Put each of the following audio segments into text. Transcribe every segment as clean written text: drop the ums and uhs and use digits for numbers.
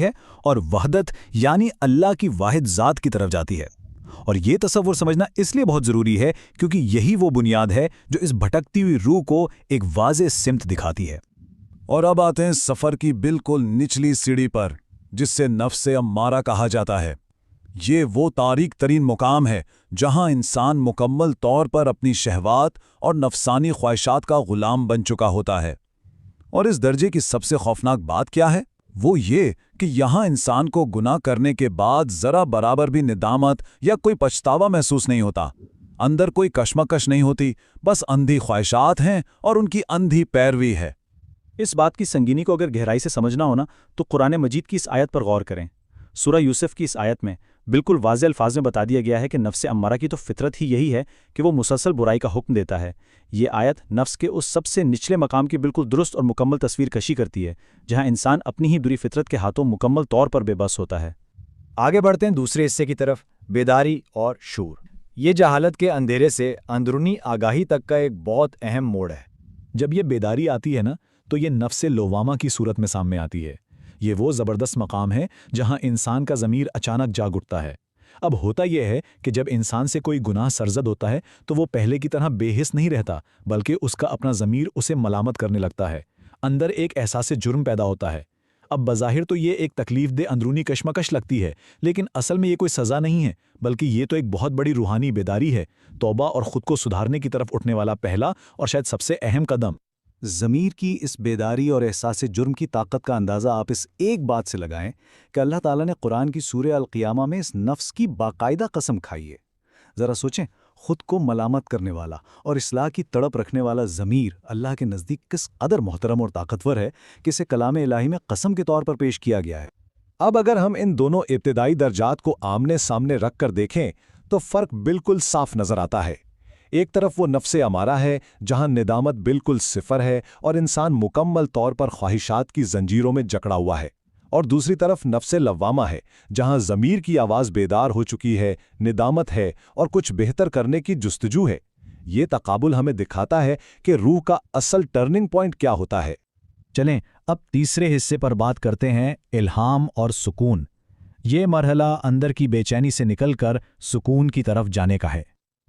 ہے اور وحدت یعنی اللہ کی واحد ذات کی طرف جاتی ہے۔ اور یہ تصور سمجھنا اس لیے بہت ضروری ہے کیونکہ یہی وہ بنیاد ہے جو اس بھٹکتی ہوئی روح کو ایک واضح سمت دکھاتی ہے۔ اور اب آتے ہیں سفر کی بالکل نچلی سیڑھی پر، جس سے نفس امارہ کہا جاتا ہے۔ یہ وہ تاریک ترین مقام ہے جہاں انسان مکمل طور پر اپنی شہوات اور نفسانی خواہشات کا غلام بن چکا ہوتا ہے۔ اور اس درجے کی سب سے خوفناک بات کیا ہے؟ وہ یہ کہ یہاں انسان کو گناہ کرنے کے بعد ذرا برابر بھی ندامت یا کوئی پچھتاوا محسوس نہیں ہوتا۔ اندر کوئی کشمکش نہیں ہوتی، بس اندھی خواہشات ہیں اور ان کی اندھی پیروی ہے۔ اس بات کی سنگینی کو اگر گہرائی سے سمجھنا ہونا تو قرآن مجید کی اس آیت پر غور کریں۔ سورہ یوسف کی اس آیت میں بالکل واضح الفاظ میں بتا دیا گیا ہے کہ نفس امارہ کی تو فطرت ہی یہی ہے کہ وہ مسلسل برائی کا حکم دیتا ہے۔ یہ آیت نفس کے اس سب سے نچلے مقام کی بالکل درست اور مکمل تصویر کشی کرتی ہے، جہاں انسان اپنی ہی بری فطرت کے ہاتھوں مکمل طور پر بے بس ہوتا ہے۔ آگے بڑھتے ہیں دوسرے حصے کی طرف، بیداری اور شعور۔ یہ جہالت کے اندھیرے سے اندرونی آگاہی تک کا ایک بہت اہم موڑ ہے۔ جب یہ بیداری آتی ہے نا، تو یہ نفس لوامہ کی صورت میں سامنے آتی ہے۔ یہ وہ زبردست مقام ہے جہاں انسان کا ضمیر اچانک جاگ اٹھتا ہے۔ اب ہوتا یہ ہے کہ جب انسان سے کوئی گناہ سرزد ہوتا ہے تو وہ پہلے کی طرح بے حس نہیں رہتا، بلکہ اس کا اپنا ضمیر اسے ملامت کرنے لگتا ہے۔ اندر ایک احساس جرم پیدا ہوتا ہے۔ اب بظاہر تو یہ ایک تکلیف دہ اندرونی کشمکش لگتی ہے، لیکن اصل میں یہ کوئی سزا نہیں ہے، بلکہ یہ تو ایک بہت بڑی روحانی بیداری ہے، توبہ اور خود کو سدھارنے کی طرف اٹھنے والا پہلا اور شاید سب سے اہم قدم۔ ضمیر کی اس بیداری اور احساس جرم کی طاقت کا اندازہ آپ اس ایک بات سے لگائیں کہ اللہ تعالیٰ نے قرآن کی سورہ القیامہ میں اس نفس کی باقاعدہ قسم کھائی ہے۔ ذرا سوچیں، خود کو ملامت کرنے والا اور اصلاح کی تڑپ رکھنے والا ضمیر اللہ کے نزدیک کس قدر محترم اور طاقتور ہے کہ اسے کلام الہی میں قسم کے طور پر پیش کیا گیا ہے۔ اب اگر ہم ان دونوں ابتدائی درجات کو آمنے سامنے رکھ کر دیکھیں تو فرق بالکل صاف نظر آتا ہے۔ ایک طرف وہ نفس امارہ ہے جہاں ندامت بالکل صفر ہے اور انسان مکمل طور پر خواہشات کی زنجیروں میں جکڑا ہوا ہے، اور دوسری طرف نفس لوامہ ہے جہاں ضمیر کی آواز بیدار ہو چکی ہے، ندامت ہے اور کچھ بہتر کرنے کی جستجو ہے۔ یہ تقابل ہمیں دکھاتا ہے کہ روح کا اصل ٹرننگ پوائنٹ کیا ہوتا ہے۔ چلیں اب تیسرے حصے پر بات کرتے ہیں، الہام اور سکون۔ یہ مرحلہ اندر کی بے چینی سے نکل کر سکون کی طرف جانے کا ہے۔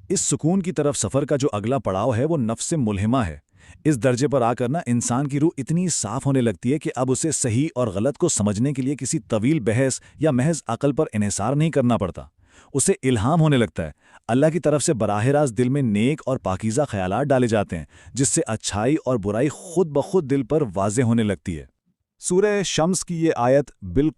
اس سکون کی طرف سفر کا جو اگلا پڑاؤ ہے وہ نفس ملہمہ ہے۔ اس درجے پر آ کر انسان کی روح اتنی صاف ہونے لگتی ہے کہ اب اسے صحیح اور غلط کو سمجھنے کے لیے کسی طویل بحث یا محض عقل پر انحصار نہیں کرنا پڑتا۔ اسے الہام ہونے لگتا ہے، اللہ کی طرف سے براہ راست دل میں نیک اور پاکیزہ خیالات ڈالے جاتے ہیں، جس سے اچھائی اور برائی خود بخود دل پر واضح ہونے لگتی ہے۔ سورہ شمس کی یہ آیت بالکل